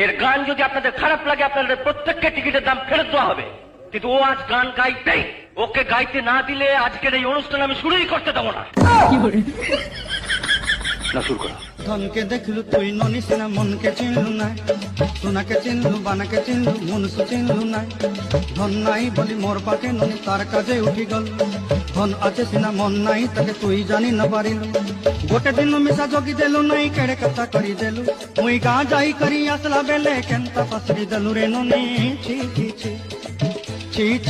এর গান যদি আপনাদের খারাপ লাগে আপনাদের প্রত্যেককে টিকিটের দাম ফেরত দেওয়া হবে। কিন্তু ও আজ গান গাইতেই, ওকে গাইতে না দিলে আজকের এই অনুষ্ঠান আমি শুরুই করতে দেবো না। না শুরু করো। ধনকে দেখলু তুই ননিস না, মনকে চিনলু নাই, সোনাকে চিনলু বানাকে চিনলু, মনুষ্য চিনলু নাই। ধন নাই বলি মোর পাকে ননি তার কাজে উঠি গল, ধন আছে সিনা মন নাই তাকে তুই জানি না পারিলু। গোটে দিন মিশা জগি দেলু নাই, কেড়ে কথা করি দেলু, মুই গাঁ যাই করি আসলা বেলে কেনতা পাসরি দেলু রে ননি। ছি ছি ছি ছি ছি।